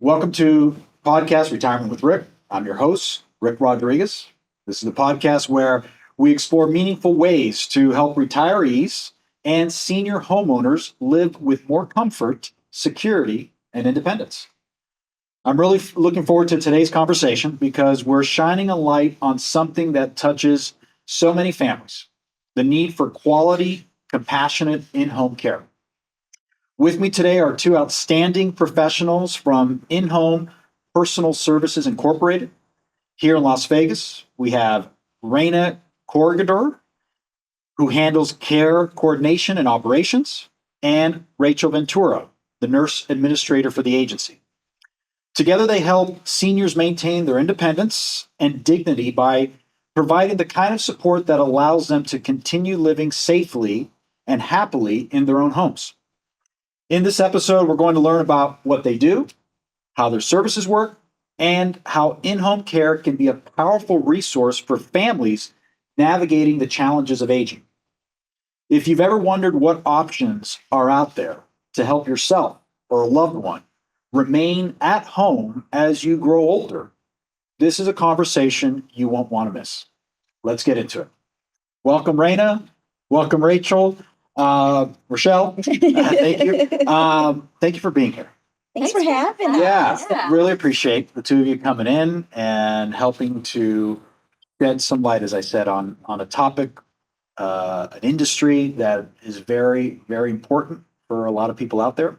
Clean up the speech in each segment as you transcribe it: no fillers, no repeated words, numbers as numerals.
Welcome to podcast Retirement with Rick. I'm your host, Rick Rodriguez. This is the podcast where we explore meaningful ways to help retirees and senior homeowners live with more comfort, security, and independence. I'm really looking forward to today's conversation because we're shining a light on something that touches so many families: the need for quality, compassionate in home care. With me today are two outstanding professionals from In Home Personal Services Incorporated. Here in Las Vegas, we have Reina Corregidor, who handles care coordination and operations, and Rachel Ventura, the nurse administrator for the agency. Together, they help seniors maintain their independence and dignity by providing the kind of support that allows them to continue living safely and happily in their own homes. In this episode, we're going to learn about what they do, how their services work, and how in home care can be a powerful resource for families navigating the challenges of aging. If you've ever wondered what options are out there to help yourself or a loved one remain at home as you grow older, this is a conversation you won't want to miss. Let's get into it. Welcome, Reina. Welcome, Rachel. Rachelle, thank you. Thank you for being here. Thanks for having us. Yeah, really appreciate the two of you coming in and helping to shed some light, as I said, on a topic, an industry that is very, very important for a lot of people out there.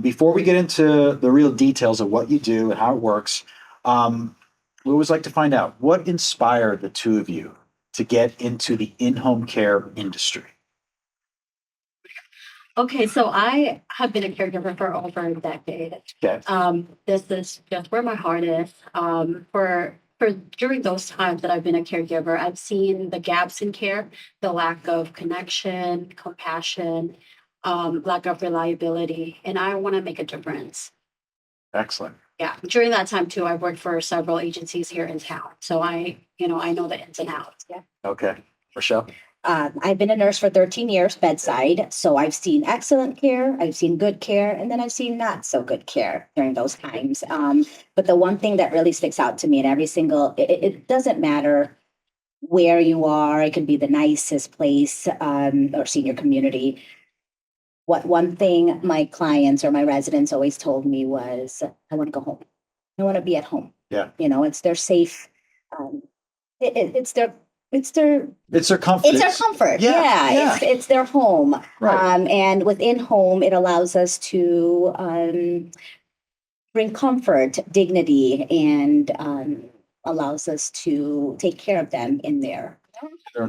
Before we get into the real details of what you do and how it works, we always like to find out what inspired the two of you to get into the in-home care industry. Okay, so I have been a caregiver for over a decade. Okay. This is just where my heart is. For during those times that I've been a caregiver, I've seen the gaps in care, the lack of connection, compassion, lack of reliability, and I want to make a difference. Excellent. Yeah, during that time too, I worked for several agencies here in town, so I know the ins and outs. Yeah. Okay. Rachelle? I've been a nurse for 13 years, bedside. So I've seen excellent care, I've seen good care, and then I've seen not so good care during those times. But the one thing that really sticks out to me in every single, it doesn't matter where you are, it could be the nicest place or senior community. What one thing my clients or my residents always told me was, I want to go home. I want to be at home. Yeah. It's their safe, it's their comfort. It's their comfort. It's their comfort. Yeah. It's their home. Right. And within home, it allows us to bring comfort, dignity, and allows us to take care of them in their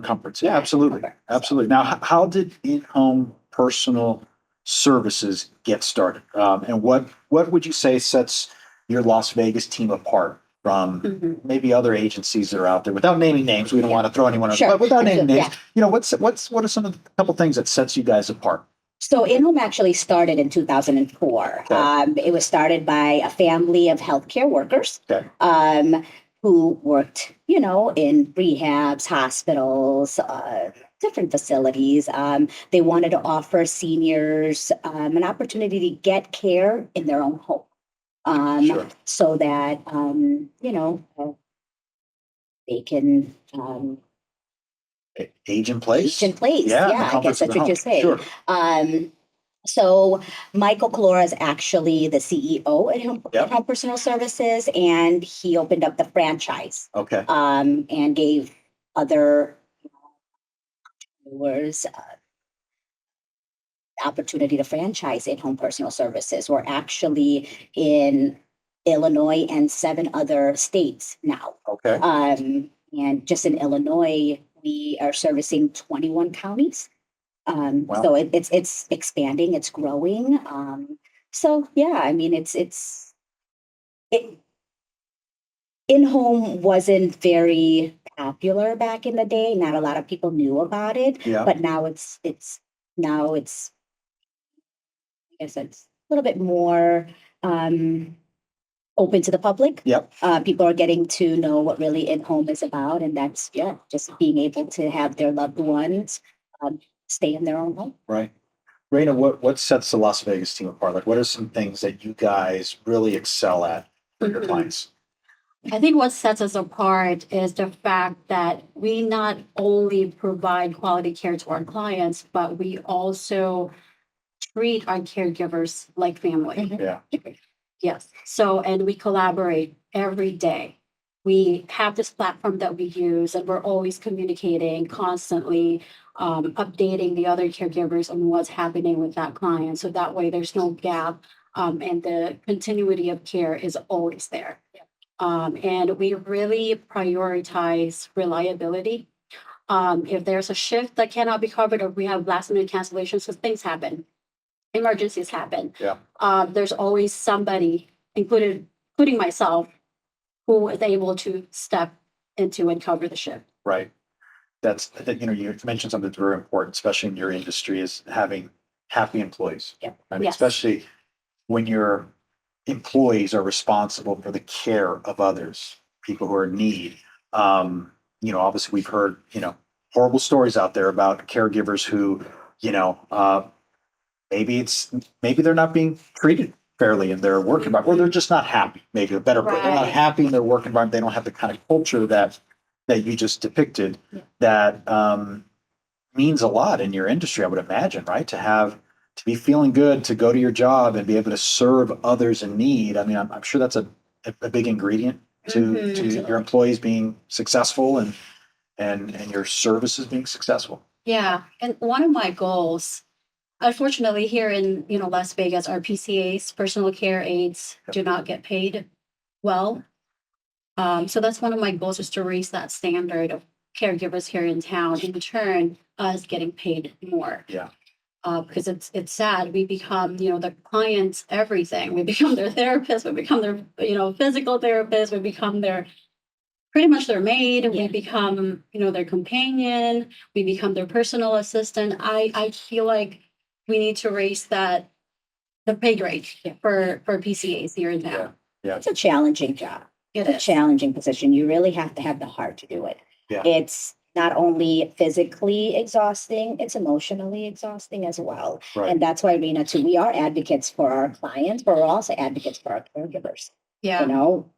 comforts. Yeah, absolutely. comfort. Absolutely. Now, how did in-home personal services get started? And what would you say sets your Las Vegas team apart from maybe other agencies that are out there? Without naming names, we don't want to throw anyone out, Sure. but without naming names, Yeah. what are some of the couple things that sets you guys apart? So In-Home actually started in 2004. Okay. It was started by a family of healthcare workers. Okay. Who worked, in rehabs, hospitals, different facilities. They wanted to offer seniors an opportunity to get care in their own home. Sure. So that, they can Age in place? age in place. Yeah, the I comforts guess of that's the what you're home. saying. Sure. So Michael Calora is actually the CEO at Yep. Home Personal Services, and he opened up the franchise Okay. and gave other entrepreneurs the opportunity to franchise in Home Personal Services. We're actually in Illinois and 7 other states now. Okay. And just in Illinois, we are servicing 21 counties. Wow. So it's expanding, it's growing. So yeah, I mean, it in-home wasn't very popular back in the day. Not a lot of people knew about it, Yeah. but now it's I guess it's a little bit more open to the public. Yep. People are getting to know what really in-home is about, and that's just being able to have their loved ones stay in their own home. Right. Reina, what sets the Las Vegas team apart? Like, what are some things that you guys really excel at for your Mhm. clients? I think what sets us apart is the fact that we not only provide quality care to our clients, but we also treat our caregivers like family. Mhm. Yeah, Yes. So, and we collaborate every day. We have this platform that we use, and we're always communicating constantly, updating the other caregivers on what's happening with that client. So that way there's no gap, and the continuity of care is always there. And we really prioritize reliability. If there's a shift that cannot be covered, or we have last minute cancellations, because things happen, emergencies happen. yeah, There's always somebody, including myself, who is able to step into and cover the shift. right. That's that. You know, you mentioned something that's very important, especially in your industry, is having happy employees. Yeah. I mean, Yes. especially when your employees are responsible for the care of others, people who are in need. You know, obviously we've heard, you know, horrible stories out there about caregivers who, you know, maybe they're not being treated fairly in their work environment, or they're just not happy. Maybe a better put, they're not Right. happy in their work environment. They don't have the kind of culture that you just depicted. Yeah. That means a lot in your industry, I would imagine, right? To be feeling good, to go to your job and be able to serve others in need. I mean, I'm sure that's a big ingredient to Mhm. your employees being successful and your services being successful. Yeah, and one of my goals, unfortunately, here in Las Vegas, our PCAs, personal care aides, do not get paid well. So that's one of my goals, is to raise that standard of caregivers here in town. In turn, us getting paid more. Yeah. Because it's sad. We become, the client's everything. We become their therapist. We become their, physical therapist. We become their pretty much their maid. We Yeah. become, their companion. We become their personal assistant. I feel like we need to raise the pay grade Yeah. for PCAs here in town. Yeah. It's a challenging job. It It's a is. challenging position. You really have to have the heart to do it. Yeah. It's not only physically exhausting, it's emotionally exhausting as well. Right. And that's why, Rena, too, we are advocates for our clients, but we're also advocates for our caregivers. Yeah. You know,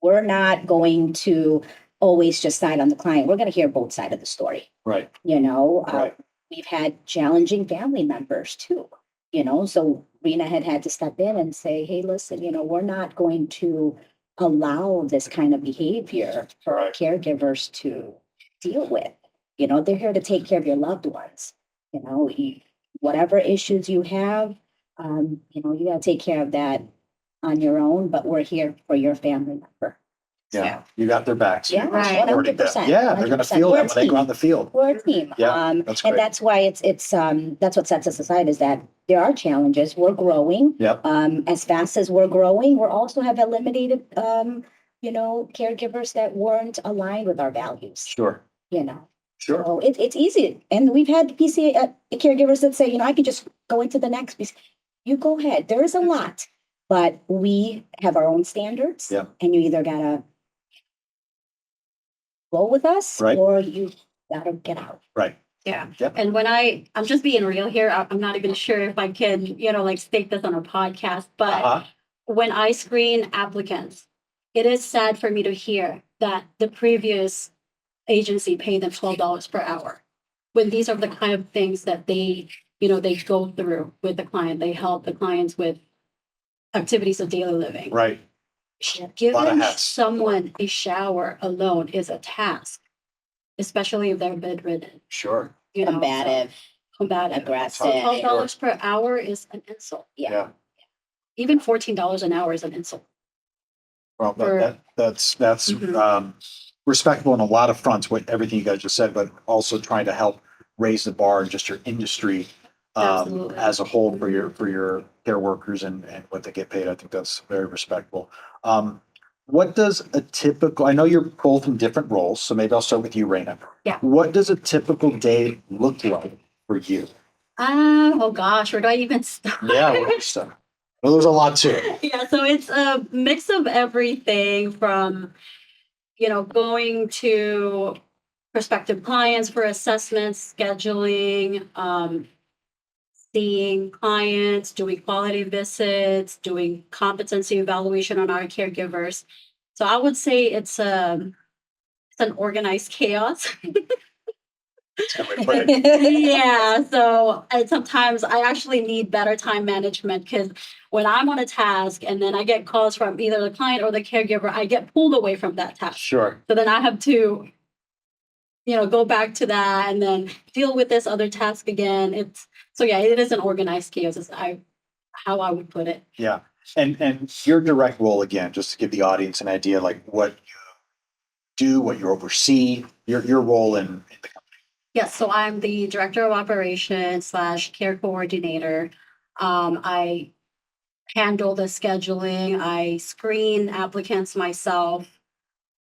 we're not going to always just side on the client. We're going to hear both sides of the story. Right. Right. We've had challenging family members too, so Rena had to step in and say, hey, listen, we're not going to allow this kind of behavior for our Right. caregivers to deal with. They're here to take care of your loved ones. Whatever issues you have, you got to take care of that on your own, but we're here for your family member. Yeah. Yeah. You got their backs. Yeah, Right. 100%. Yeah, they're going to 100%. feel We're that a when they go team. on the field. We're a team. Yeah, that's great. And that's why it's that's what sets us aside, is that there are challenges. We're growing. Yep. As fast as we're growing, we're also have eliminated caregivers that weren't aligned with our values. Sure. Sure. So it's easy. And we've had PCA caregivers that say, I could just go into the next piece. You go ahead. There is a lot, but we have our own standards. Yeah. And you either gotta go with us, Right. or you gotta get out. Right. Yeah. Yep. And when I'm just being real here, I'm not even sure if I can, state this on a podcast, but Uh-huh. when I screen applicants, it is sad for me to hear that the previous agency paid them $12 per hour. When these are the kind of things that they go through with the client. They help the clients with activities of daily living. Right. Lot of Giving hats. someone a shower alone is a task, especially if they're bedridden. Sure. Combative, Combative. aggressive. So $12 per hour is an insult. Yeah. Even $14 an hour is an insult. Well, For- that's Mhm. respectable on a lot of fronts, with everything you guys just said, but also trying to help raise the bar in just your industry Absolutely. as a whole for your care workers and what they get paid. I think that's very respectable. What does a typical, I know you're both in different roles, so maybe I'll start with you, Reina. Yeah. What does a typical day look like for you? Oh gosh, where do I even start? Yeah, what is stuff? Well, there's a lot to it. Yeah, so it's a mix of everything from, going to prospective clients for assessments, scheduling, seeing clients, doing quality visits, doing competency evaluation on our caregivers. So I would say it's an organized chaos. That's a good way to put it. Yeah, so and sometimes I actually need better time management because when I'm on a task and then I get calls from either the client or the caregiver, I get pulled away from that task. Sure. So then I have to, go back to that and then deal with this other task again. It's so yeah, it is an organized chaos. Is how I would put it. Yeah. And your direct role again, just to give the audience an idea, like what you do, what you oversee, your role in the company. Yes, so I'm the director of operations slash care coordinator. I handle the scheduling. I screen applicants myself.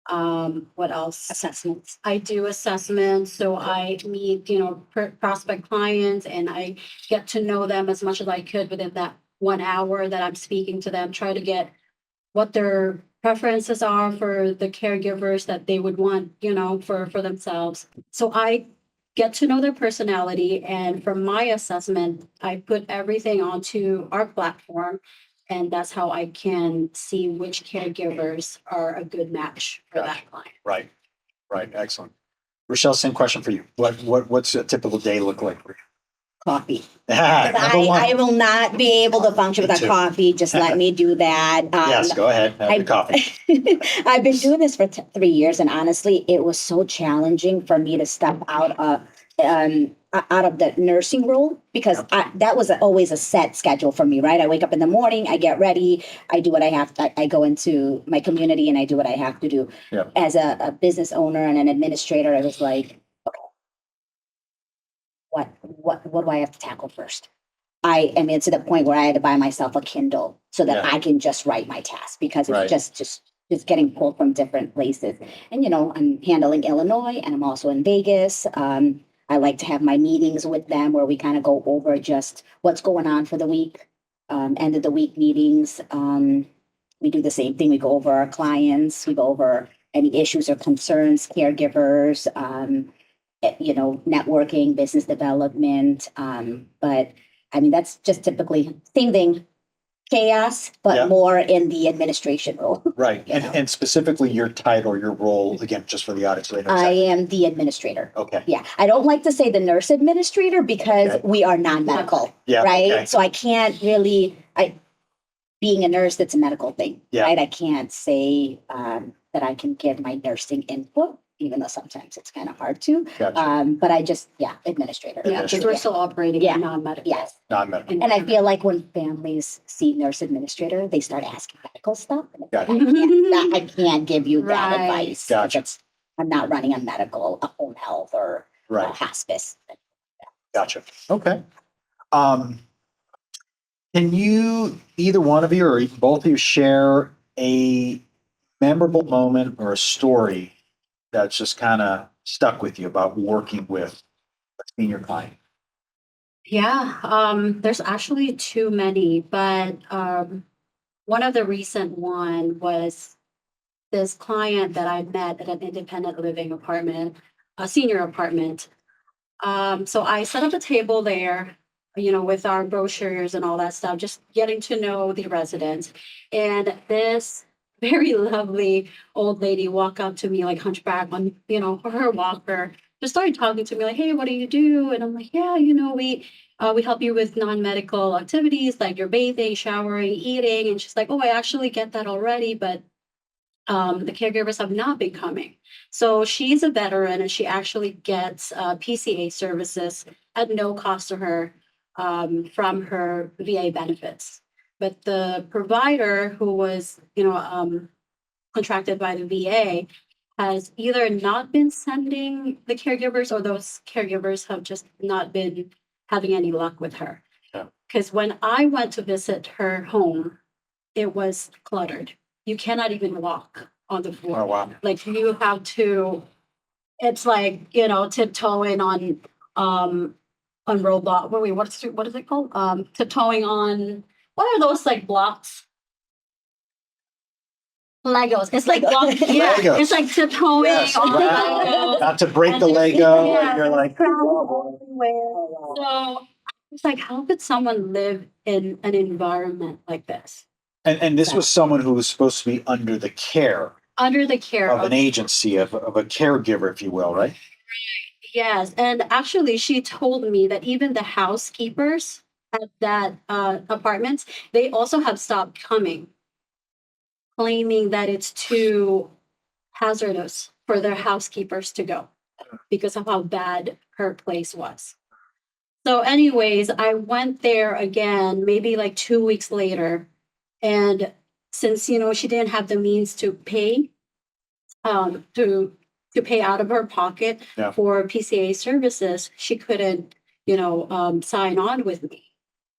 What else? Assessments. I do assessments, so I meet, prospect clients and I get to know them as much as I could within that 1 hour that I'm speaking to them, try to get what their preferences are for the caregivers that they would want, for themselves. So I get to know their personality and from my assessment, I put everything onto our platform and that's how I can see which caregivers are a good match for Gotcha. that client. Right. Right. Excellent. Rochelle, same question for you. What's a typical day look like for you? Coffee. Number one. I will not be able to function Me without too. coffee. Just let me do that. Yes, go ahead. Have the coffee. I've been doing this for 3 years, and honestly, it was so challenging for me to step out of the nursing role because that was always a set schedule for me. Right, I wake up in the morning, I get ready, I do what I have. I go into my community, and I do what I have to do. Yep. As a business owner and an administrator, I was like, what do I have to tackle first? I mean, to the point where I had to buy myself a Kindle so that Yeah. I can just write my task because it's Right. just getting pulled from different places. And I'm handling Illinois and I'm also in Vegas. I like to have my meetings with them where we kind of go over just what's going on for the week. End of the week meetings. We do the same thing. We go over our clients. We go over any issues or concerns, caregivers. Networking, business development. But I mean, that's just typically same thing, chaos, but Yeah. more in the administration role. Right. You know. And specifically your title, your role, again, just for the audience. So they know I exactly. am the administrator. Okay. Yeah. I don't like to say the nurse administrator because Okay. we are non-medical. Yeah. Right. Okay. So I can't really, being a nurse, that's a medical thing. Yeah. Right. I can't say that I can give my nursing input, even though sometimes it's kind of hard to. Gotcha. But administrator. Yeah, because we're still operating Yeah. non-medical. Yes. Non-medical. And I feel like when families see nurse administrator, they start asking medical stuff. And it's like, Gotcha. I can't give you that Right. advice. Gotcha. I'm not running a home health or a Right. hospice. Gotcha. Okay. Can you, either one of you or both of you, share a memorable moment or a story that's just kind of stuck with you about working with a senior client? Yeah, there's actually too many, but one of the recent one was this client that I met at an independent living apartment, a senior apartment. So I set up a table there, with our brochures and all that stuff, just getting to know the residents. And this very lovely old lady walked up to me like hunchback on, her walker, just started talking to me like, "Hey, what do you do?" And I'm like, "Yeah, we help you with non-medical activities like your bathing, showering, eating." And she's like, "Oh, I actually get that already, but the caregivers have not been coming." So she's a veteran and she actually gets PCA services at no cost to her from her VA benefits. But the provider who was, contracted by the VA has either not been sending the caregivers or those caregivers have just not been having any luck with her. Yeah. Because when I went to visit her home, it was cluttered. You cannot even walk on the floor. Oh, wow. Like you have to, it's like, tiptoeing on robot. Wait, what is it called? Tiptoeing on, what are those like blocks? Legos. It's like, yeah, Legos. it's like tiptoeing Yes, on right. Legos. Not to break And the it's- Lego. yeah, And you're like, travel everywhere. So It's like, how could someone live in an environment like this? And this was someone who was supposed to be under the care Under the care of of, an agency, of a caregiver, if you will, right? yes. And actually, she told me that even the housekeepers at that apartments, they also have stopped coming, claiming that it's too hazardous for their housekeepers to go because of how bad her place was. So, anyways, I went there again, maybe like 2 weeks later. And since, she didn't have the means to pay, um, to pay out of her pocket Yeah. for PCA services, she couldn't, sign on with me.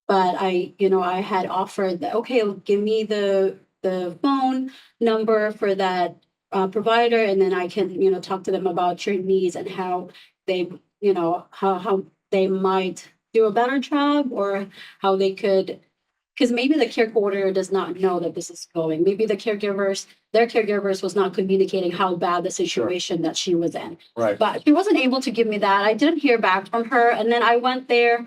But I had offered that, okay, give me the phone number for that provider, and then I can, talk to them about your needs and how they, how they might do a better job, or how they could, because maybe the care coordinator does not know that this is going. Maybe their caregivers was not communicating how bad the situation that she was in. Right. But she wasn't able to give me that. I didn't hear back from her. And then I went there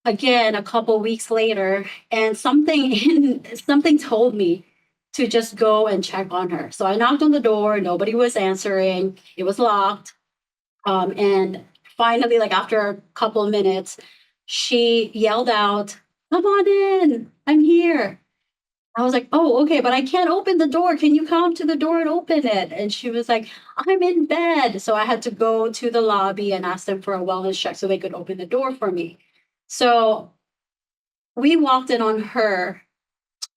again a couple weeks later, and something told me to just go and check on her. So I knocked on the door, nobody was answering, it was locked. And finally, like after a couple of minutes, she yelled out, "Come on in, I'm here." I was like, "Oh, okay, but I can't open the door. Can you come to the door and open it?" And she was like, "I'm in bed." So I had to go to the lobby and ask them for a wellness check so they could open the door for me. So we walked in on her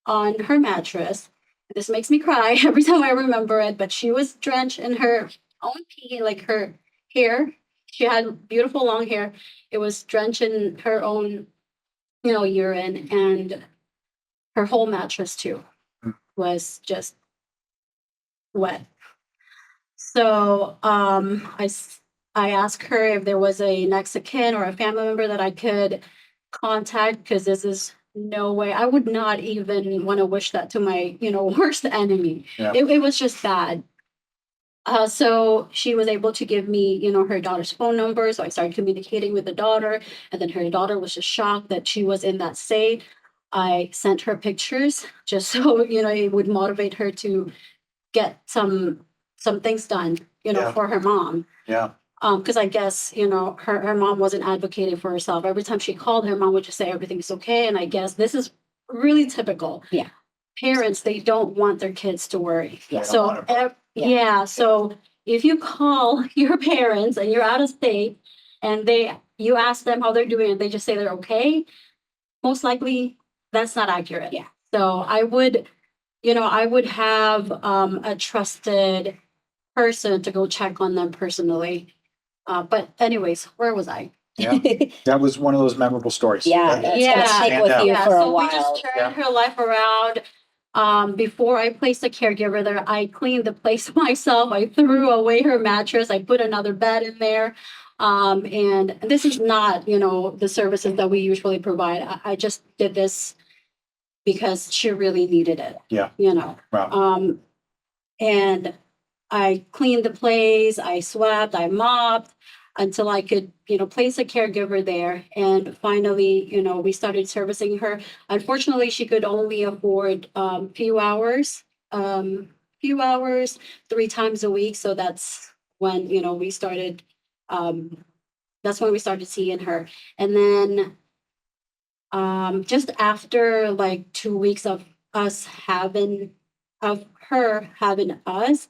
mattress. This makes me cry every time I remember it, but she was drenched in her own pee, like her hair. She had beautiful long hair. It was drenched in her own, urine, and her whole mattress too was just wet. So I asked her if there was a next of kin or a family member that I could contact, because this is no way. I would not even want to wish that to my, worst enemy. Yeah. It was just bad. So she was able to give me, her daughter's phone number. So I started communicating with the daughter, and then her daughter was just shocked that she was in that state. I sent her pictures just so, it would motivate her to get some things done, Yeah. for her mom. Yeah. Because I guess, her mom wasn't advocating for herself. Every time she called, her mom would just say everything's okay. And I guess this is really typical. Yeah. Parents, they don't want their kids to worry. Yeah. They don't So, want to- yeah. So if you call your parents and you're out of state, and you ask them how they're doing, and they just say they're okay, most likely that's not accurate. Yeah. So I would have a trusted person to go check on them personally. But anyways, where was I? Yeah. That was one of those memorable stories. Yeah, That- it's Yeah. gonna stick with you for a So we while. just Yeah. turned her life around. Before I placed a caregiver there, I cleaned the place myself. I threw away her mattress. I put another bed in there. And this is not, the services that we usually provide. I just did this because she really needed it. Yeah. Wow. And I cleaned the place, I swept, I mopped until I could, place a caregiver there. And finally, we started servicing her. Unfortunately, she could only afford few hours, 3 times a week. So that's when, we started, that's when we started seeing her. And then just after like 2 weeks of her having us,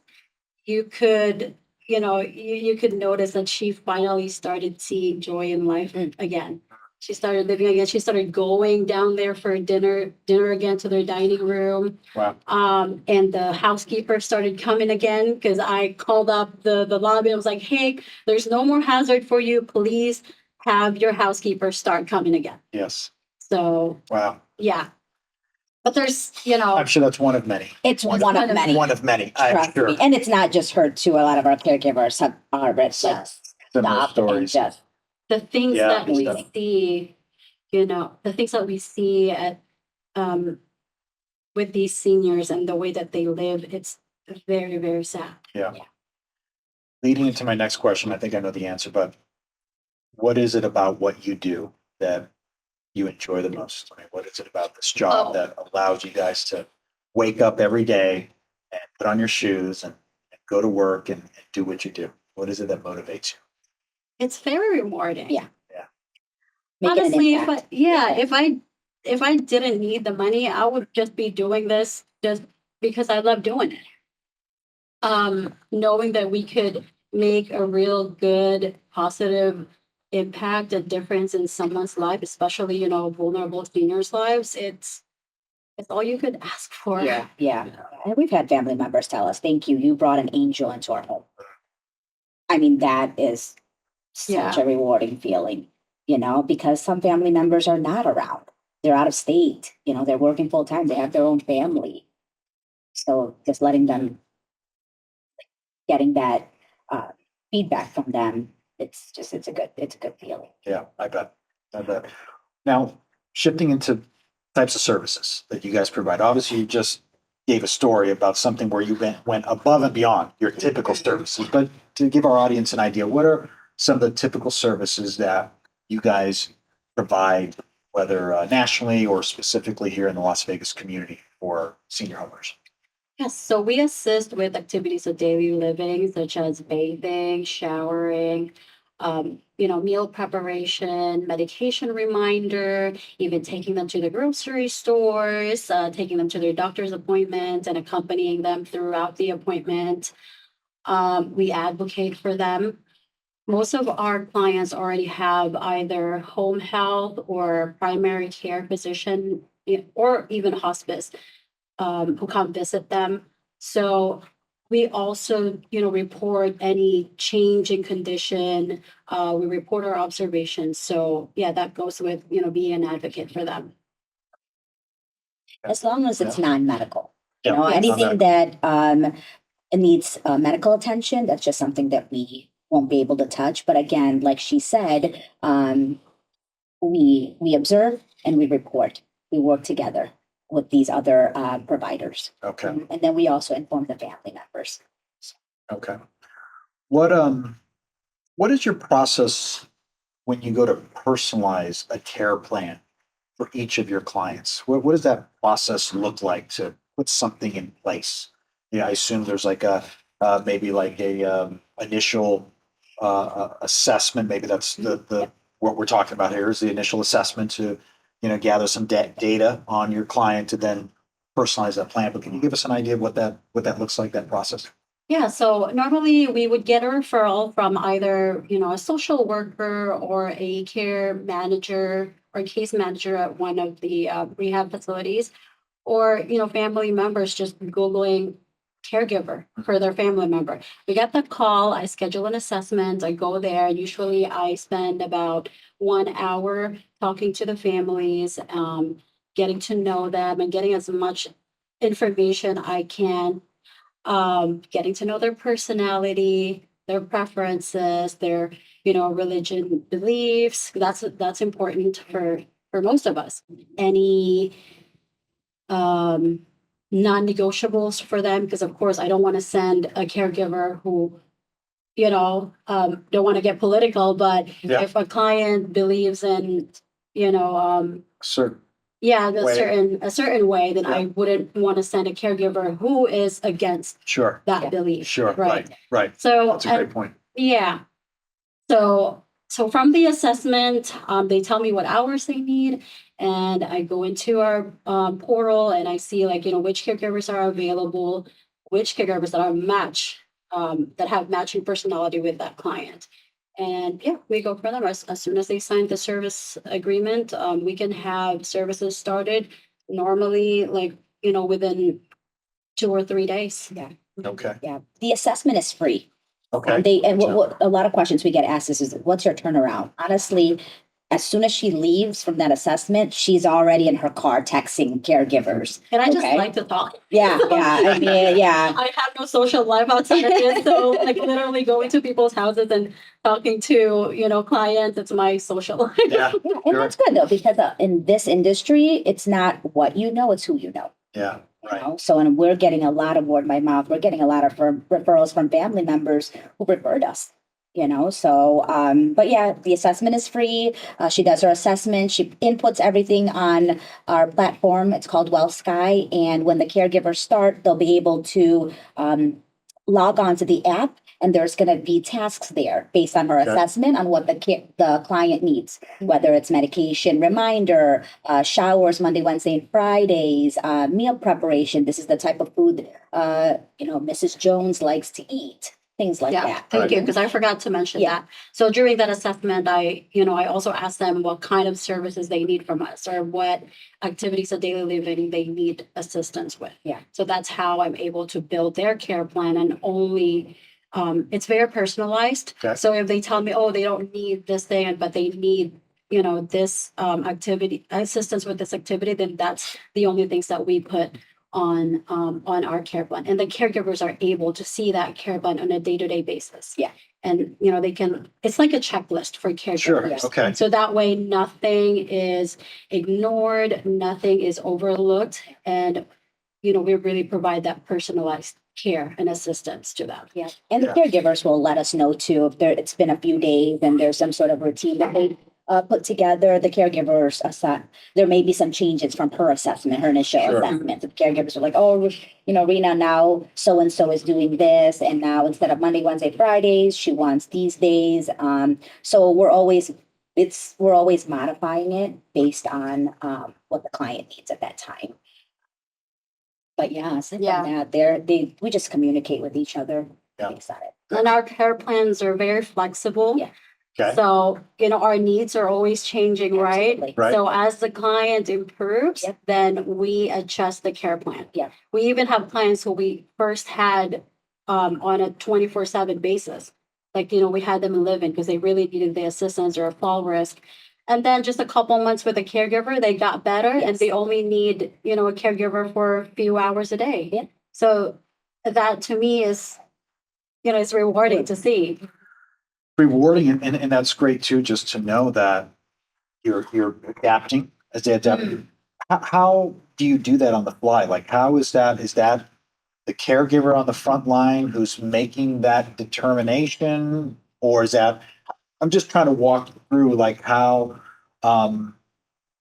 you could, you could notice that she finally started seeing joy in life again. She started living again. She started going down there for dinner again to their dining room. Wow. And the housekeeper started coming again, because I called up the lobby. I was like, "Hey, there's no more hazard for you. Please have your housekeeper start coming again." Yes. So Wow. yeah, but there's, I'm sure that's one of many. It's one of many. One of many. I'm Trust sure. me. And it's not just her too. A lot of our caregivers have like yes, Similar stopped and stories. just the things Yeah, that we definitely. see, the things that we see at with these seniors and the way that they live, it's very, very sad. Yeah. Leading into my next question, I think I know the answer, but what is it about what you do that you enjoy the most? I mean, what is it about this job Oh. that allows you guys to wake up every day and put on your shoes and go to work and do what you do? What is it that motivates you? It's very rewarding. Yeah. Yeah. Making an Honestly, impact. if I didn't need the money, I would just be doing this just because I love doing it. Knowing that we could make a real good, positive impact, a difference in someone's life, especially, vulnerable seniors' lives, it's all you could ask for. Yeah, yeah. And we've had family members tell us, thank you, you brought an angel into our home. I mean, that is such Yeah. a rewarding feeling, because some family members are not around. They're out of state, they're working full time, they have their own family. So just letting them, getting that feedback from them, it's a good feeling. Yeah, I bet. I bet. Now, shifting into types of services that you guys provide. Obviously, you just gave a story about something where you went above and beyond your typical services. But to give our audience an idea, what are some of the typical services that you guys provide, whether nationally or specifically here in the Las Vegas community for senior homeowners? Yes, so we assist with activities of daily living, such as bathing, showering, meal preparation, medication reminder, even taking them to the grocery stores, taking them to their doctor's appointment and accompanying them throughout the appointment. We advocate for them. Most of our clients already have either home health or primary care physician, or even hospice, who come visit them. So we also, report any change in condition. We report our observations. So yeah, that goes with, being an advocate for them. As long as it's non-medical, Yeah. anything that it needs medical attention, that's just something that we won't be able to touch. But again, like she said, we observe and we report. We work together with these other providers. Okay. And then we also inform the family members. Okay. What is your process when you go to personalize a care plan for each of your clients? What does that process look like to put something in place? Yeah, I assume there's like a maybe like a initial assessment. Maybe that's the what we're talking about here is the initial assessment to gather some data on your client to then personalize that plan. But can you give us an idea of what that looks like, that process? Yeah, so normally we would get a referral from either, a social worker or a care manager or case manager at one of the rehab facilities, or, family members just Googling caregiver for their family member. We get the call, I schedule an assessment, I go there. Usually I spend about 1 hour talking to the families, getting to know them and getting as much information I can, getting to know their personality, their preferences, their, religion beliefs. That's important for most of us. Any non-negotiables for them, because of course I don't want to send a caregiver who, don't want to get political, but Yeah. if a client believes in, Sure. yeah, Way. a certain way, then I Yeah. wouldn't want to send a caregiver who is against Sure. that Yeah. belief. Sure. Right. Right. So That's a great point. yeah. So from the assessment, they tell me what hours they need, and I go into our portal and I see which caregivers are available, which caregivers that are that have matching personality with that client. And yeah, we go for them as soon as they sign the service agreement. We can have services started normally, within 2 or 3 days. Yeah. Okay. Yeah. The assessment is free. Okay. What a lot of questions we get asked is what's your turnaround? Honestly, as soon as she leaves from that assessment, she's already in her car texting caregivers. And I just Okay. like to talk. Yeah, yeah. I mean, yeah. I have no social life outside of it. So literally going to people's houses and talking to, clients, it's my social life. Yeah. Yeah, and that's good though, because in this industry, it's not what you know, it's who you know. Yeah. Right. So, and we're getting a lot of word by mouth. We're getting a lot of referrals from family members who referred us. So, but yeah, the assessment is free. She does her assessment. She inputs everything on our platform. It's called Well Sky. And when the caregivers start, they'll be able to log on to the app, and there's going to be tasks there based on her Okay. assessment on what the client needs, whether it's medication reminder, showers Monday, Wednesday, and Fridays, meal preparation. This is the type of food Mrs. Jones likes to eat. Things like Yeah, that. thank you, because I forgot to mention Yeah. that. So during that assessment, I also asked them what kind of services they need from us or what activities of daily living they need assistance with. Yeah. So that's how I'm able to build their care plan, and only it's very personalized. Okay. So if they tell me, oh, they don't need this thing, but they need this activity assistance with this activity, then that's the only things that we put on our care plan, and the caregivers are able to see that care plan on a day-to-day basis. Yeah. And it's like a checklist for caregivers. Sure. Okay. So that way nothing is ignored, nothing is overlooked, and we really provide that personalized care and assistance to them. Yeah. And the caregivers will let us know too if it's been a few days and there's some sort of routine that they put together. The caregivers there may be some changes from her assessment, her initial Sure. assessment. The caregivers are like, oh, Reina, now so and so is doing this, and now instead of Monday, Wednesday, Fridays, she wants these days. So we're always modifying it based on what the client needs at that time. But yeah, aside from that, we just communicate with each other. Yeah. Based on it. And our care plans are very flexible. Yeah. Okay. So, our needs are always changing, right? Absolutely. Right. So as the client improves, Yep. then we adjust the care plan. Yeah. We even have clients who we first had on a 24/7 basis. Like, we had them in live-in because they really needed the assistance or a fall risk. And then just a couple months with a caregiver, they got better and Yes. they only need, a caregiver for a few hours a day. Yeah. So that to me is, it's rewarding to see. Rewarding, and that's great too, just to know that you're adapting as they adapt. How do you do that on the fly? Like, how is that? Is that the caregiver on the front line who's making that determination, or is that? I'm just trying to walk through like how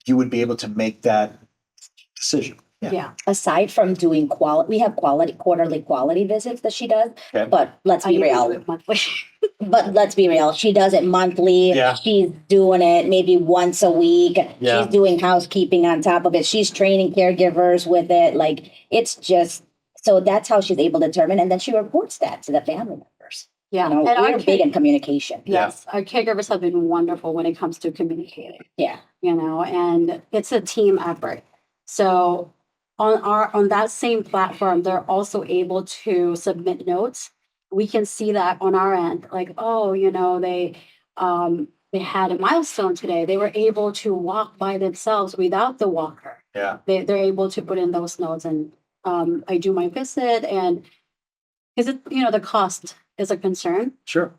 you would be able to make that decision. Yeah. Aside from doing we have quarterly quality visits that she does. Okay. But let's I be usually do real. it monthly. But let's be real. She does it monthly. Yeah. She's doing it maybe once a week. Yeah. She's doing housekeeping on top of it. She's training caregivers with it. Like, it's just, so that's how she's able to determine. And then she reports that to the family members. Yeah. And we're big in communication. Yes, our caregivers have been wonderful when it comes to communicating, Yeah. and it's a team effort. So on that same platform, they're also able to submit notes. We can see that on our end, like, oh, they had a milestone today. They were able to walk by themselves without the walker. Yeah. They're able to put in those notes, and I do my visit, and because the cost is a concern. Sure.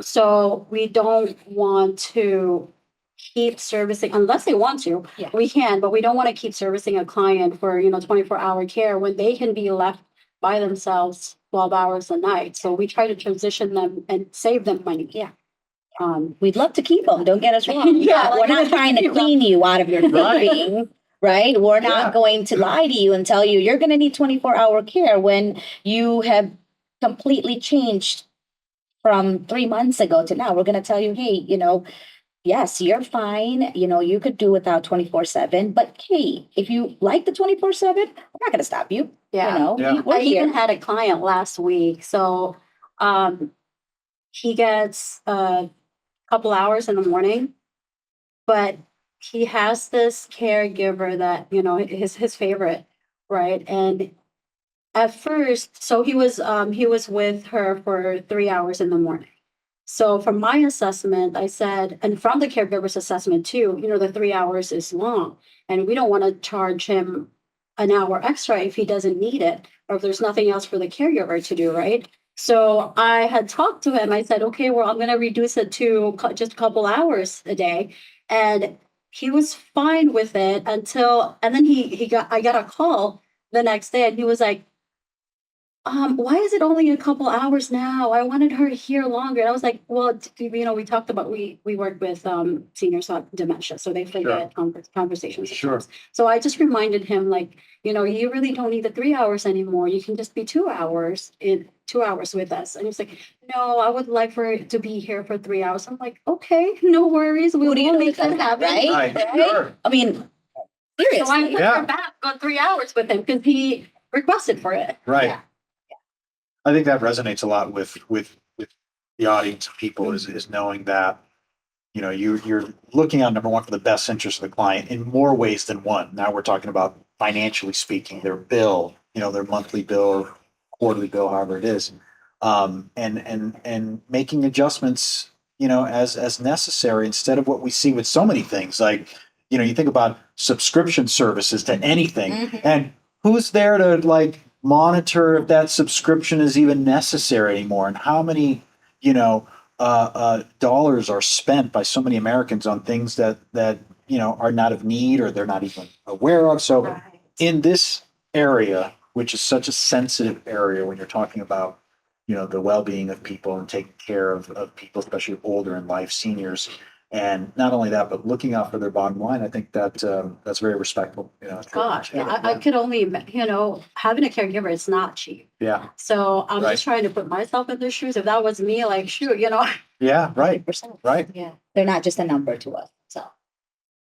So we don't want to keep servicing unless they want to. Yeah. We can, but we don't want to keep servicing a client for 24-hour care when they can be left by themselves 12 hours a night. So we try to transition them and save them money. Yeah. We'd love to keep them. Don't get us wrong. Yeah, We're not trying to clean you out of your sleeping, right? We're not going to lie to you and tell you you're going to need 24-hour care when you have completely changed from 3 months ago to now. We're going to tell you, hey, yes, you're fine. You could do without 24/7, but hey, if you like the 24/7, we're not going to stop you. Yeah. Yeah. We're I here. even had a client last week. So he gets a couple hours in the morning, but he has this caregiver that, his favorite, right? And at first, so he was with her for 3 hours in the morning. So from my assessment, I said, and from the caregiver's assessment too, the 3 hours is long, and we don't want to charge him an hour extra if he doesn't need it, or if there's nothing else for the caregiver to do, right? So I had talked to him. I said, okay, well, I'm going to reduce it to just a couple hours a day. And he was fine with it and then I got a call the next day, and he was like, why is it only a couple hours now? I wanted her here longer. And I was like, well, we talked about, we work with seniors with dementia, so they forget conversations Sure. sometimes. So I just reminded him, like, you really don't need the 3 hours anymore. You can just be 2 hours in 2 hours with us. And he was like, no, I would like for it to be here for 3 hours. I'm like, okay, no worries. We Who do you will know make that that does that, happen. right? Right. Right? Sure. I mean, So I seriously. put Yeah. her back on 3 hours with him because he requested for it. Right. Yeah. I think that resonates a lot with the audience of people is knowing that, you're looking out, number one, for the best interest of the client in more ways than one. Now we're talking about financially speaking, their bill, their monthly bill or quarterly bill, however it is, and making adjustments, as necessary, instead of what we see with so many things. Like, you think about subscription services to anything, Mhm. and who's there to like monitor if that subscription is even necessary anymore, and how many, dollars are spent by so many Americans on things that are not of need or they're not even aware of. So Right. in this area, which is such a sensitive area when you're talking about the well-being of people and taking care of people, especially older in life, seniors, and not only that, but looking out for their bottom line, I think that that's very respectful. Gosh, Yeah. I could only, having a caregiver is not cheap. Yeah. So I'm Right. just trying to put myself in their shoes. If that was me, like, shoot, Yeah. Right. 100%. Right. Yeah. They're not just a number to us. So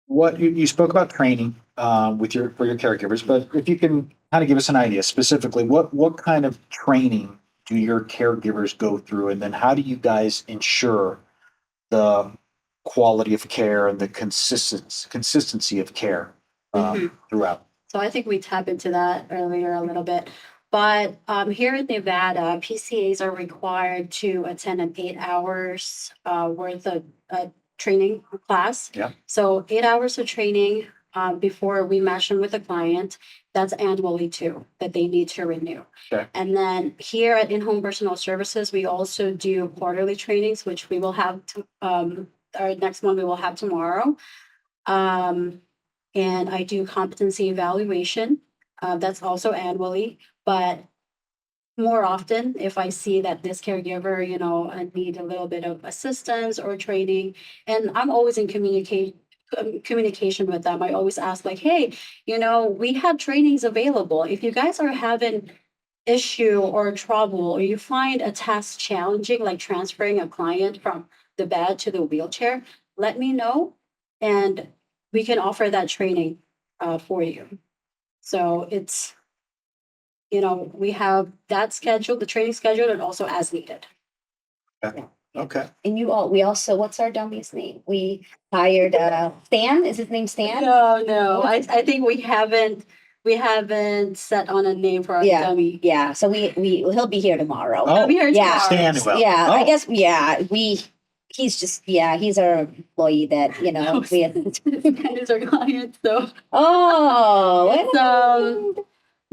What you spoke about training for your caregivers, but if you can kind of give us an idea specifically, what kind of training do your caregivers go through, and then how do you guys ensure the quality of care and the consistency of care throughout? So I think we tapped into that earlier a little bit. But here in Nevada, PCAs are required to attend an 8 hours worth of training class. Yeah. So 8 hours of training before we match them with a client. That's annually too, that they need to renew. Okay. And then here at In-Home Personal Services, we also do quarterly trainings, which we will have our next one we will have tomorrow. And I do competency evaluation. That's also annually, but more often, if I see that this caregiver, I need a little bit of assistance or training, and I'm always in communication with them. I always ask, like, hey, we have trainings available. If you guys are having issue or trouble, or you find a task challenging, like transferring a client from the bed to the wheelchair, let me know, and we can offer that training for you. So it's, we have that schedule, the training schedule, and also as needed. Okay. and we also, what's our dummy's name? We hired Stan. Is his name Stan? No. I think we haven't set on a name for our Yeah. dummy. Yeah. So he'll be here tomorrow. Oh, He'll be here yeah. tomorrow. Stand well. Yeah, Oh. I guess, he's our employee that, we have. That is our client, so. Oh, It's,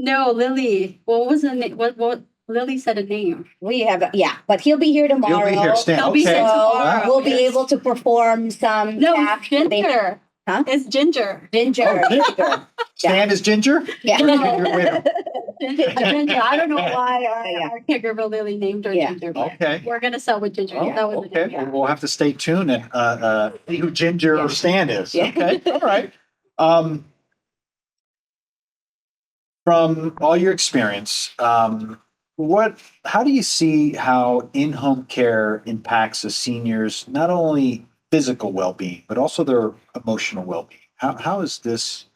no, Lily. What was the name? What Lily said a name. we have, but he'll be here tomorrow. You'll be here, Stan. He'll be Okay. here tomorrow. Wow. We'll be Yes. able to perform some No, tasks it's that they- Ginger. Huh? It's Ginger. Ginger. Oh, Ginger. Stan is Ginger? Yeah. Ginger. I don't know why Yeah. our caregiver Lily named her Yeah. Ginger. But Okay. we're gonna sell with Ginger. Oh, That was the okay. name, yeah. Well, we'll have to stay tuned and see who Ginger Yeah. or Stan is. Yeah. Okay. All right. From all your experience, how do you see how in-home care impacts a senior's not only physical well-being, but also their emotional well-being? How does this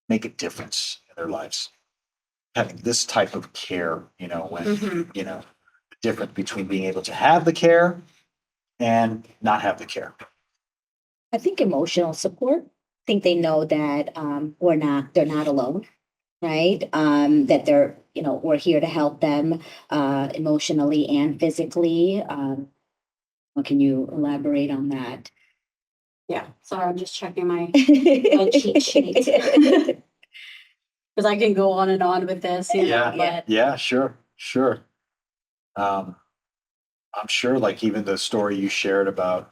make a difference in their lives? Having this type of care, when, Mhm. the difference between being able to have the care and not have the care. I think emotional support. I think they know that they're not alone, right? That they're, we're here to help them emotionally and physically. What can you elaborate on that? Yeah. Sorry, I'm just checking my cheat sheet. Because I can go on and on with this, but Yeah, sure. I'm sure, like, even the story you shared about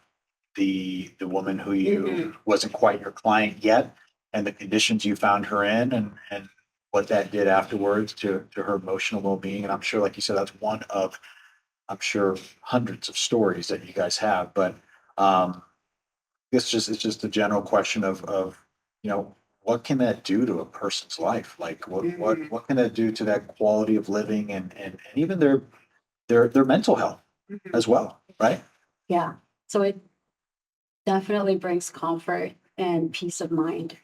the woman who you wasn't quite your client yet, and the conditions you found her in, and what that did afterwards to her emotional well-being. And I'm sure, like you said, that's one of, I'm sure, hundreds of stories that you guys have. But um, it's just a general question of, you know, what can that do to a person's life? Like Mhm. what can that do to that quality of living and even their mental health Mhm. as well, right? Yeah. So it definitely brings comfort and peace of mind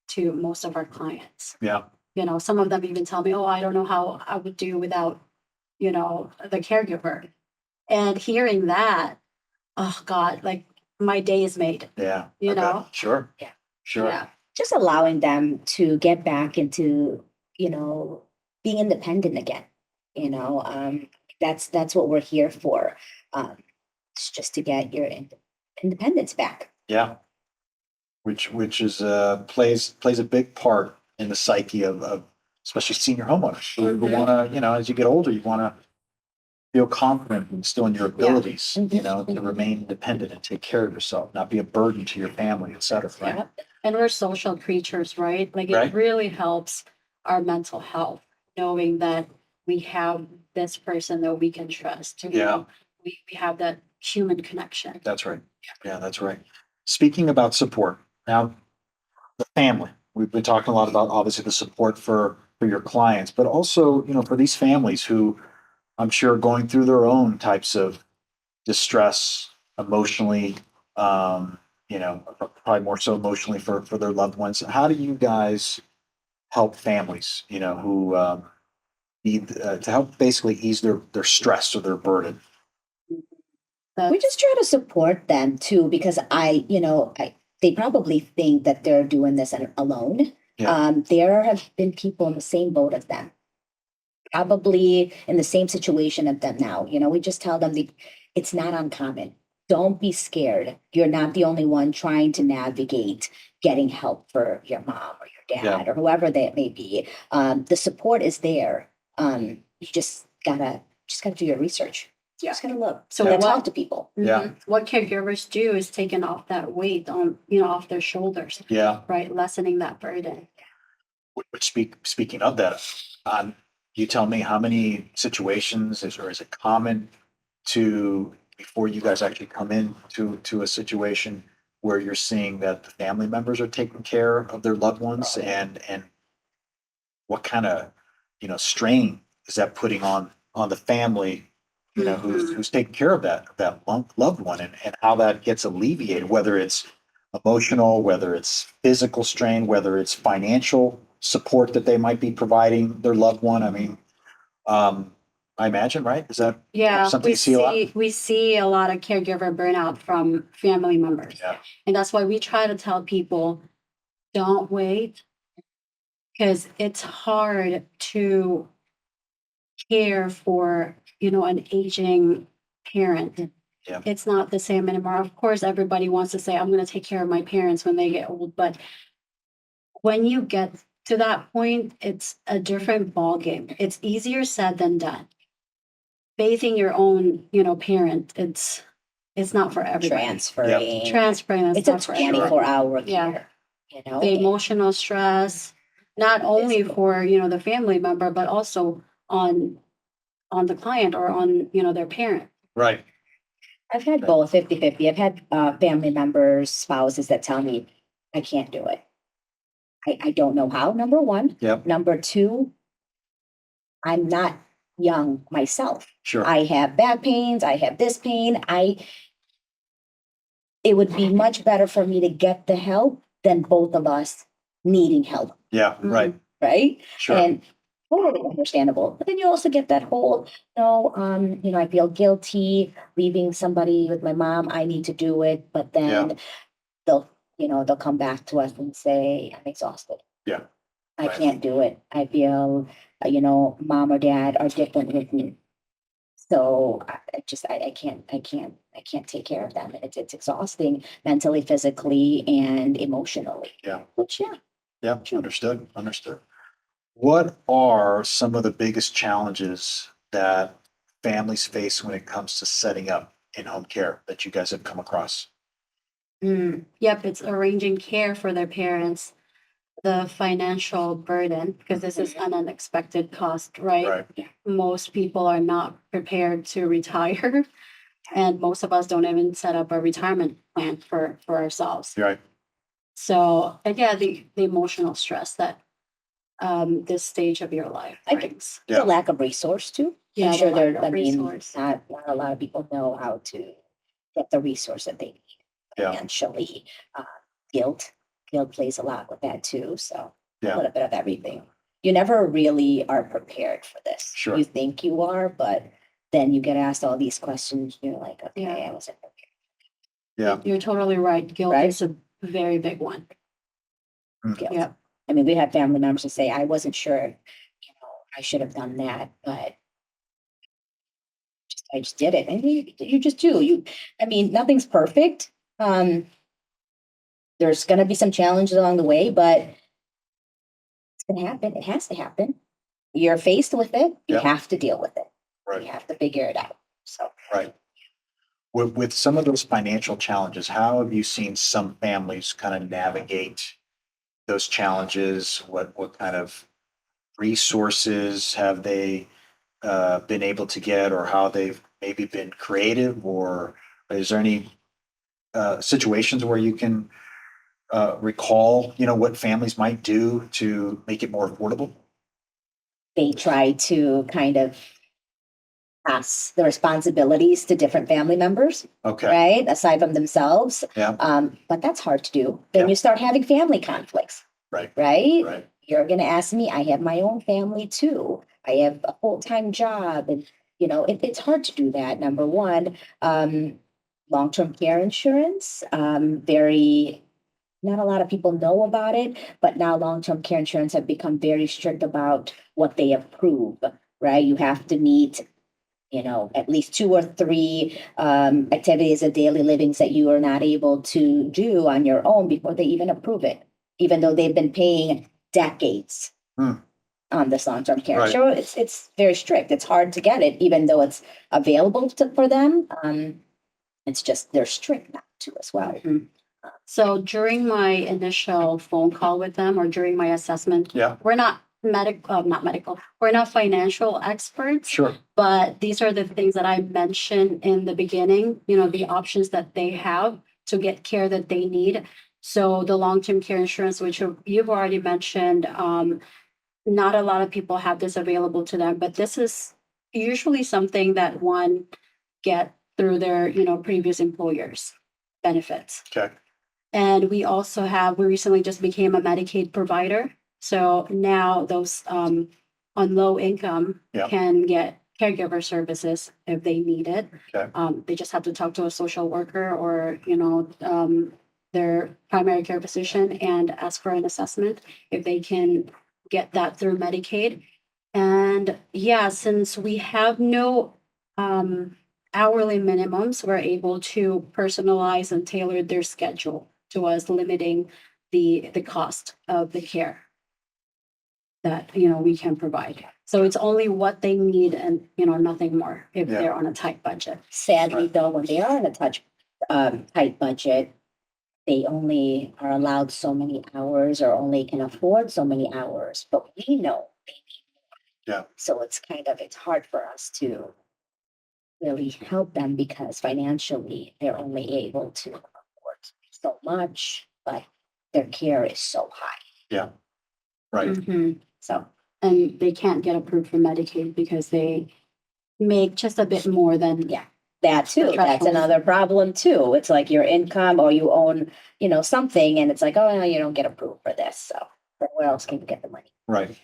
to most of our clients. Yeah. Some of them even tell me, "Oh, I don't know how I would do without, the caregiver." And hearing that, oh God, like my day is made, Yeah. you Okay. know? Sure. Yeah. Sure. Yeah. Just allowing them to get back into, you know, being independent again. You know, that's what we're here for. Um, it's just to get your independence back. Yeah. Which is plays a big part in the psyche of especially senior homeowners who Mhm. want to, you know, as you get older, you want to feel confident and still in your Yeah. abilities, you know, to remain independent and take care of yourself, not be a burden to your family, et cetera. Right. Yeah. And we're social creatures, right? Like it Right. really helps our mental health knowing that we have this person that we can trust. Yeah. We have that human connection. That's right. Yeah, that's right. Speaking about support, now the family. We've been talking a lot about obviously the support for your clients, but also, you know, for these families who I'm sure are going through their own types of distress emotionally, um, you know, probably more so emotionally for their loved ones. How do you guys help families, you know, who need to help basically ease their stress or their burden? We just That's try to support them too, because they probably think that they're doing this alone. Yeah. There have been people in the same boat as them, probably in the same situation as them now. We just tell them it's not uncommon. Don't be scared. You're not the only one trying to navigate getting help for your mom or your Yeah. dad or whoever that may be. The support is there. You just gotta do your research. Yeah. Just gotta look. So And what talk to people. Yeah. what caregivers do is taking off that weight on, off their shoulders, Yeah. right? Lessening that burden. Speaking of that, you tell me how many situations or is it common to before you guys actually come in to a situation where you're seeing that the family members are taking care of their loved ones and what kind of, you know, strain is that putting on the family, you know, Mhm. who's taking care of that loved one and how that gets alleviated, whether it's emotional, whether it's physical strain, whether it's financial support that they might be providing their loved one. I mean, um, I imagine, right? Is that Yeah, something you see a lot? we see a lot of caregiver burnout from family members. Yeah. And that's why we try to tell people don't wait because it's hard to care for, an aging parent. Yeah. It's not the same anymore. Of course, everybody wants to say, I'm going to take care of my parents when they get old. But when you get to that point, it's a different ball game. It's easier said than done. Bathing your own, parent, it's not for everybody. Transferring. Transferring, that's It's a not for everybody. 24-hour Yeah. care. The emotional stress, not only for, the family member, but also on the client or on, their parent. Right. I've had both 50-50. I've had family members, spouses that tell me I can't do it. I don't know how, number one. Yep. Number two, I'm not young myself. Sure. I have back pains. I have this pain. It would be much better for me to get the help than both of us needing help, Yeah. Right. right? Sure. And totally understandable. But then you also get that whole, I feel guilty leaving somebody with my mom. I need to do it. But then they'll come back to us and say, I'm exhausted. Yeah. I Right. can't do it. I feel, mom or dad are different with me. So I can't take care of them. It's exhausting mentally, physically, and emotionally. Yeah. Which, yeah. Yeah. Understood. Understood. What are some of the biggest challenges that families face when it comes to setting up in-home care that you guys have come across? Yep, it's arranging care for their parents. the financial burden, because this is an unexpected cost, right? Right. Most people are not prepared to retire, and most of us don't even set up a retirement plan for ourselves. Right. So, and yeah, the emotional stress that this stage of your life I get- brings. Yeah. The lack of resource too. Yeah, I'm the sure lack there, of I mean, resource. not a lot of people know how to get the resource that they need Yeah. financially. Guilt, guilt plays a lot with that too. So a Yeah. little bit of everything. You never really are prepared for this. Sure. You think you are, but then you get asked all these questions. You're like, okay, Yeah. I wasn't prepared. Yeah. You're totally right. Guilt Right? is a very big one. Guilt. Yeah. I mean, we have family members that say, I wasn't sure, I should have done that, but I just did it. And you just do. I mean, nothing's perfect. There's going to be some challenges along the way, but it's going to happen. It has to happen. You're faced with it. You Yeah. have to deal with it. Right. You have to figure it out. So Right. With some of those financial challenges, how have you seen some families kind of navigate those challenges? What kind of resources have they been able to get, or how they've maybe been creative, or is there any situations where you can recall, what families might do to make it more affordable? they try to kind of pass the responsibilities to different family members, Okay. right? Aside from themselves. Yeah. But that's hard to do. Then Yeah. you start having family conflicts, Right. right? Right. You're going to ask me, I have my own family too. I have a full-time job. And, it's hard to do that. Number one, long-term care insurance, not a lot of people know about it, but now long-term care insurance have become very strict about what they approve, right? You have to meet, at least 2 or 3 activities of daily livings that you are not able to do on your own before they even approve it, even though they've been paying decades Hmm. on this long-term care. Right. So it's very strict. It's hard to get it, even though it's available for them. It's just they're strict now too as well. Mhm. So during my initial phone call with them or during my assessment, Yeah. we're not not medical, we're not financial experts, Sure. but these are the things that I mentioned in the beginning, the options that they have to get care that they need. So the long-term care insurance, which you've already mentioned, not a lot of people have this available to them, but this is usually something that one get through their, previous employers' benefits. Okay. And we recently just became a Medicaid provider. So now those on low income Yeah. can get caregiver services if they need it. Okay. They just have to talk to a social worker or, their primary care physician and ask for an assessment if they can get that through Medicaid. And yeah, since we have no hourly minimums, we're able to personalize and tailor their schedule to us, limiting the cost of the care that we can provide. So it's only what they need and nothing more if Yeah. they're on a tight budget. Sadly, Right. though, when they are on a tight budget, they only are allowed so many hours or only can afford so many hours. But we know they need more. Yeah. So it's hard for us to really help them because financially they're only able to afford so much, but their care is so high. Yeah. Right. Mhm. So And they can't get approved for Medicaid because they make just a bit more than Yeah. that too, that's threshold. another problem too. It's like your income or you own, something and it's like, oh, no, you don't get approved for this. So then where else can you get the money? Right.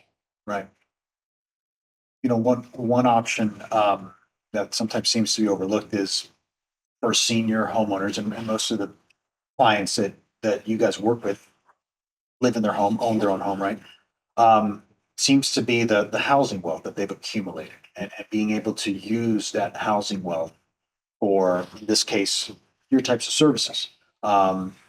Right. One option that sometimes seems to be overlooked is for senior homeowners, and most of the clients that you guys work with live in their home, own their own home, right? Seems to be the housing wealth that they've accumulated, and being able to use that housing wealth for, in this case, your types of services.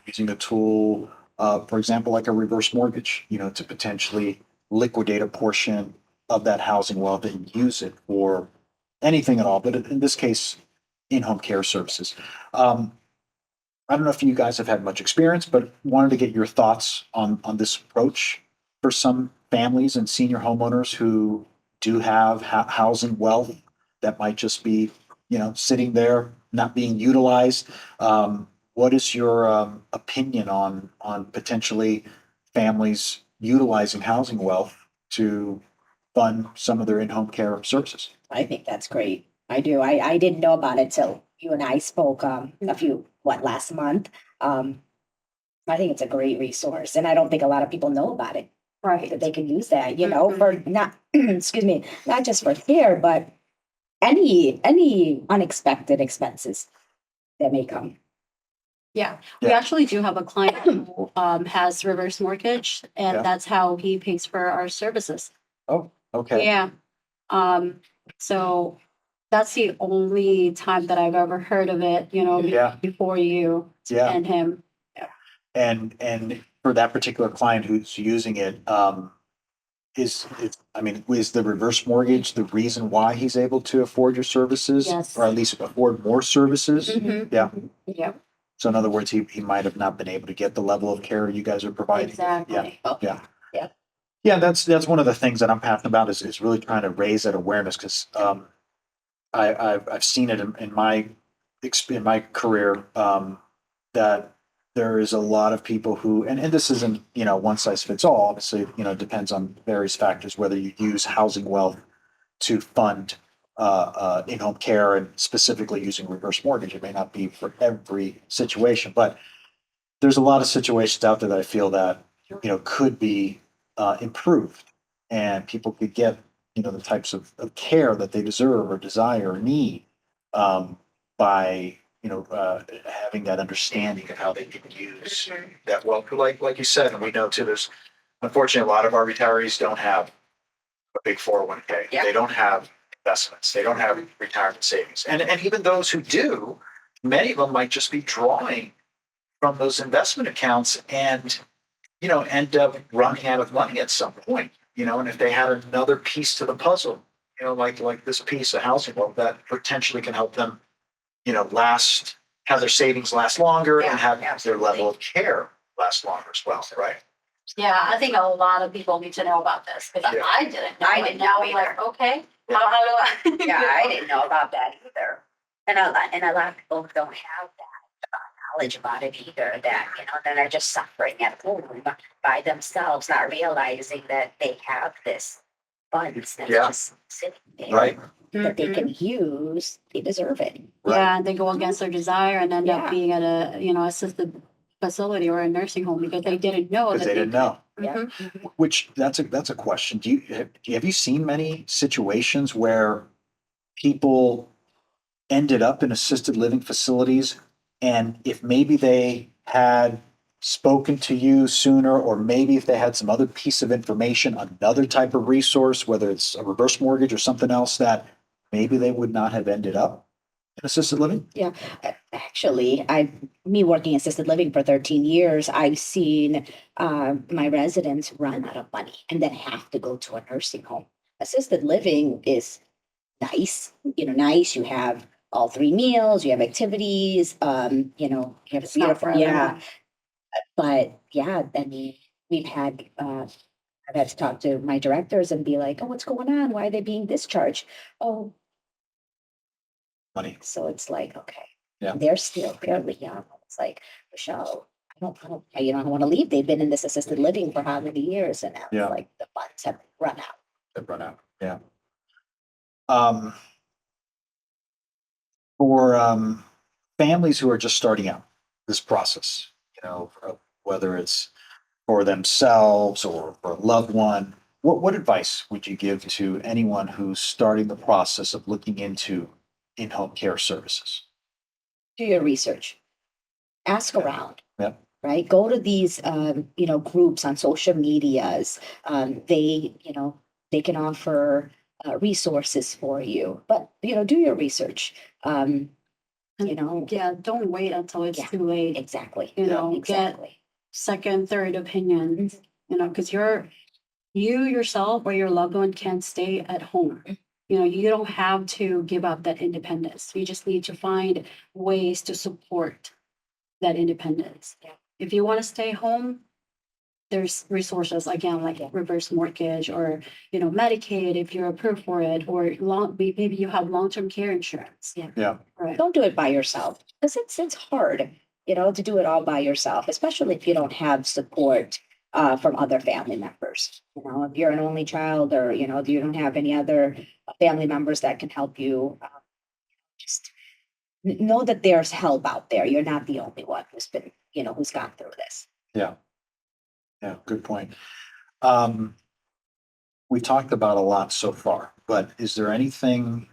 Using a tool, for example, like a reverse mortgage, to potentially liquidate a portion of that housing wealth and use it for anything at all. But in this case, in-home care services. I don't know if you guys have had much experience, but wanted to get your thoughts on this approach for some families and senior homeowners who do have housing wealth that might just be, sitting there, not being utilized. What is your opinion on potentially families utilizing housing wealth to fund some of their in-home care services? I think that's great. I do. I didn't know about it till you and I spoke last month. Um, I think it's a great resource, and I don't think a lot of people know about it, that Right. they can use that, for not, excuse me, not just for care, but any unexpected expenses that may come. Yeah, we Yeah. actually do have a client who has reverse mortgage, and Yeah. that's how he pays for our services. Oh, okay. Yeah. Um, so that's the only time that I've ever heard of it, Yeah. before you Yeah. and him. And for that particular client who's using it, is the reverse mortgage the reason why he's able to afford your services? Yes. Or at least afford more services? Mhm. Yeah. Yep, So in other words, he might have not been able to get the level of care you guys are providing. exactly. Yeah. Yeah. Yeah, that's one of the things that I'm passionate about is really trying to raise that awareness because I've seen it in my in my career that there is a lot of people who and this isn't one size fits all. Obviously, it depends on various factors whether you use housing wealth to fund in-home care and specifically using reverse mortgage. It may not be for every situation, but there's a lot of situations out there that I feel that could be improved, and people could get the types of care that they deserve or desire or need by having that understanding of how they can use that well. Like you said, and we know too. There's unfortunately a lot of our retirees don't have a big 401k. Yeah. They don't have investments. They don't have retirement savings, and even those who do, many of them might just be drawing from those investment accounts and end up running out of money at some point. And if they had another piece to the puzzle, like this piece of housing wealth that potentially can help them last, have their savings last longer and have their level of care last longer as well, right? Yeah, I think a lot of people need to know about this because Yeah. I didn't know. I And didn't now know I'm like, either. okay, Yeah. how do I? Yeah, I didn't know about that either. And a lot of people don't have that knowledge about it either, that are just suffering at home by themselves, not realizing that they have this funds that's Yeah. just sitting there. Right. That they Mhm. can use, they deserve it. Right. Yeah, and they go against their desire and end up Yeah. being at a, assisted facility or a nursing home because they didn't know Because that they didn't know. Yeah. Mhm. Which that's a question. Have you seen many situations where people ended up in assisted living facilities, and if maybe they had spoken to you sooner, or maybe if they had some other piece of information, another type of resource, whether it's a reverse mortgage or something else, that maybe they would not have ended up in assisted living? Actually, me working assisted living for 13 years, I've seen my residents run out of money and then have to go to a nursing home. Assisted living is nice. You have all three meals, you have activities, you have It's not for everyone. But yeah, I mean, I've had to talk to my directors and be like, oh, what's going on? Why are they being discharged? Oh, Money. so it's like, okay. Yeah. They're still fairly young. It's like, Rachelle, I don't want to leave. They've been in this assisted living for how many years and now Yeah. it's like the funds have run out. They've run out. Yeah. For families who are just starting out this process, whether it's for themselves or for a loved one, what advice would you give to anyone who's starting the process of looking into in-home care services? Do your research. Ask Yeah. around. Yeah. Right? Go to these groups on social medias. They can offer resources for you. But do your research. Yeah, don't wait until it's Yeah. too late. Exactly. Get Exactly. second, third opinions, because you yourself or your loved one can't stay at home. You don't have to give up that independence. You just need to find ways to support, that independence. Yeah. If you want to stay home, there's resources again, like reverse mortgage or, Medicaid, if you're approved for it, or maybe you have long-term care insurance. Yeah. Right. Don't do it by yourself because it's hard, to do it all by yourself, especially if you don't have support from other family members. If you're an only child or, if you don't have any other family members that can help you, just know that there's help out there. You're not the only one who's been, who's gone through this. Yeah. Yeah. Good point. We talked about a lot so far, but is there anything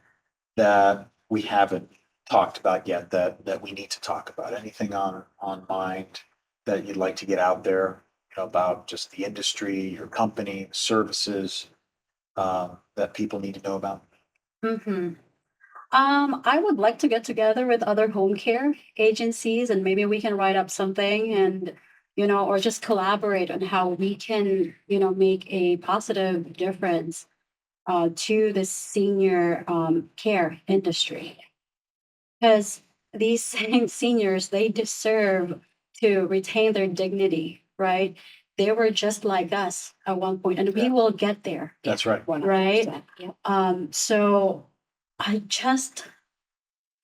that we haven't talked about yet that we need to talk about? Anything on mind that you'd like to get out there, about just the industry, your company, services, that people need to know about? Mm-hmm. I would like to get together with other home care agencies and maybe we can write up something and, or just collaborate on how we can, make a positive difference to the senior care industry. Because these seniors, they deserve to retain their dignity, right? They were just like us at one point, and we Yeah. will get there. That's right. 100%. Yep. So I just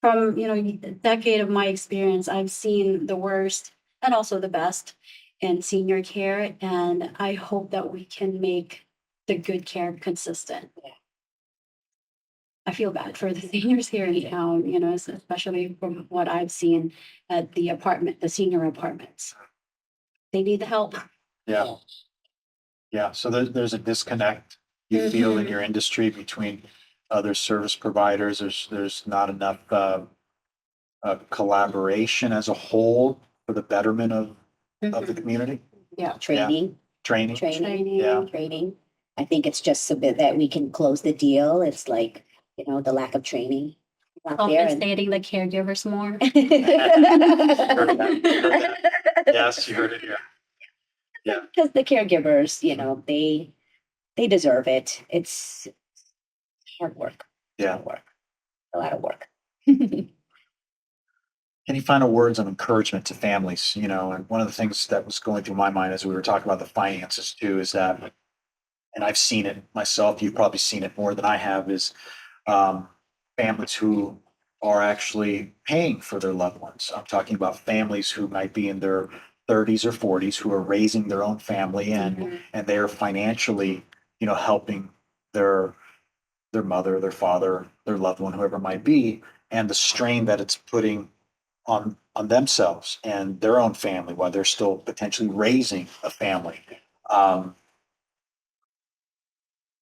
from a decade of my experience, I've seen the worst and also the best in senior care, and I hope that we can make the good care consistent. Yeah. I feel bad for the seniors here in town, especially from what I've seen at the senior apartments. They need the help. Yeah. Yeah. So there's a disconnect you feel in your industry between other service providers. There's not enough collaboration as a whole for the betterment of the community. Training. Training. Training. I think it's just a bit that we can close the deal. It's like, the lack of training out there. Compensating the caregivers more. Heard that. Yes, you heard it here. Yeah. Because the caregivers, they deserve it. It's hard work. Yeah. Hard work. A lot of work. Any final words of encouragement to families? And one of the things that was going through my mind as we were talking about the finances too is that, and I've seen it myself, you've probably seen it more than I have, is families who are actually paying for their loved ones. I'm talking about families who might be in their 30s or 40s who are raising their own family and they're financially, helping their mother, their father, their loved one, whoever it might be, and the strain that it's putting on themselves and their own family while they're still potentially raising a family.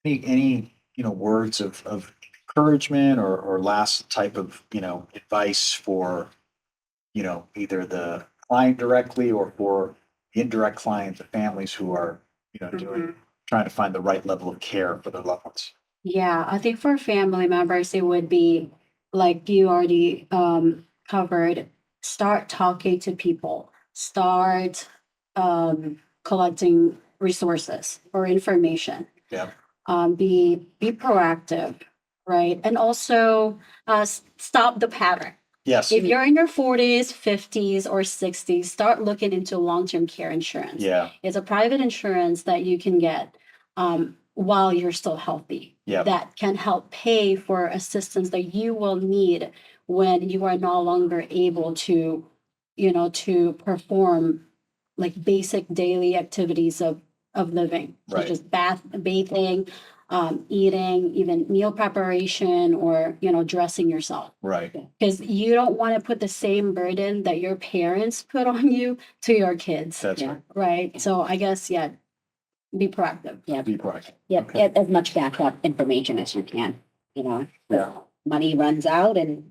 Any words of encouragement or last type of advice for either the client directly or for the indirect client, the families who are trying to find the right level of care for their loved ones? Yeah, I think for family members, it would be like you already covered, start talking to people, start collecting resources or information. Yeah. Be proactive, right? And also stop the pattern. Yes. If you're in your 40s, 50s, or 60s, start looking into long-term care insurance. Yeah. It's a private insurance that you can get while you're still healthy. Yeah. That can help pay for assistance that you will need when you are no longer able to, to perform like basic daily activities of living, Right. such as bathing, eating, even meal preparation, or dressing yourself. Right. Because you don't want to put the same burden that your parents put on you to your kids. That's Yeah. right. Right. So I guess, be proactive. Yeah. Be proactive. Yep. Okay. Get as much backup information as you can. Yeah. Money runs out and,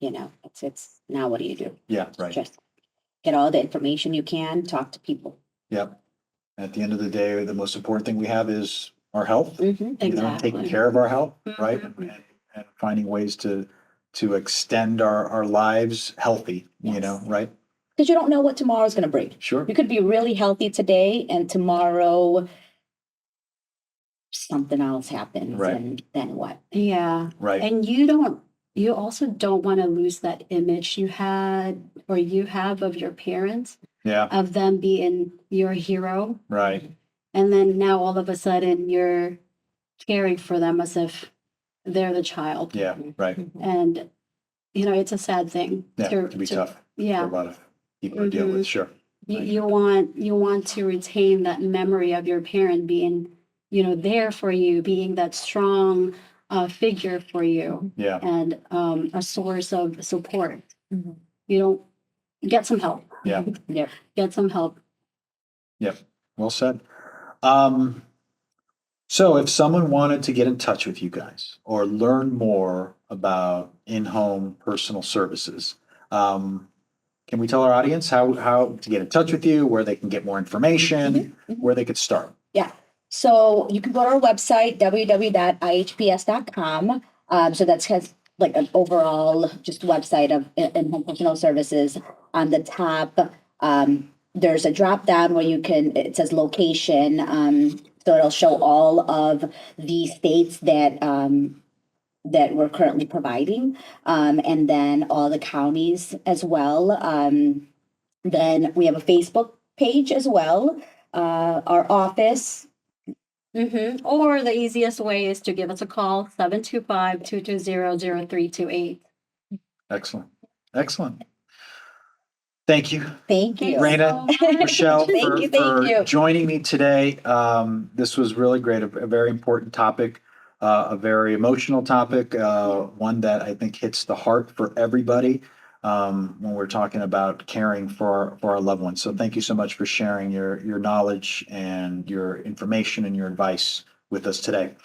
it's now what do you do? Yeah. Right. Just get all the information you can, talk to people. Yep. At the end of the day, the most important thing we have is our health. Mm-hmm. Exactly. Taking care of our health, right? Mhm. And finding ways to extend our lives healthy, Yes. right? Because you don't know what tomorrow's going to bring. Sure. You could be really healthy today and tomorrow something else happens Right. and then what? Yeah. Right. And you don't you also don't want to lose that image you had or you have of your parents, Yeah. of them being your hero. Right. And then now all of a sudden you're caring for them as if they're the child. Yeah. Right. And, it's a sad thing. Yeah. It can be tough for a Yeah. lot of people to deal with. Sure. You want to retain that memory of your parent being, there for you, being that strong figure for you, Yeah. and a source of support. You don't get some help. Yeah. Yep. Get some help. Yep. Well said. So if someone wanted to get in touch with you guys or learn more about in-home personal services, can we tell our audience how to get in touch with you, where they can get more information, where they could start? Yeah. So you can go to our website, www.ihps.com. So that's has like an overall just website of in-home personal services. On the top, there's a drop down where it says location. So it'll show all of the states that that we're currently providing, and then all the counties as well. Then we have a Facebook page as well. Our office. Or the easiest way is to give us a call, 725-220-0328. Excellent. Excellent. Thank you, Thank you. Reina, Rachelle, Thank for you. joining me today. This was really great, a very important topic, a very emotional topic, one that I think hits the heart for everybody when we're talking about caring for our loved ones. So thank you so much for sharing your knowledge and your information and your advice with us today.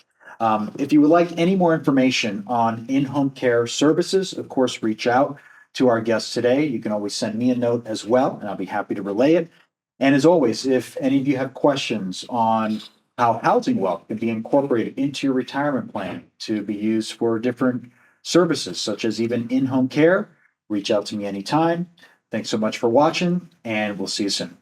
If you would like any more information on in-home care services, of course, reach out to our guests today. You can always send me a note as well, and I'll be happy to relay it. And as always, if any of you have questions on how housing wealth can be incorporated into your retirement plan to be used for different services, such as even in-home care, reach out to me anytime. Thanks so much for watching, and we'll see you soon.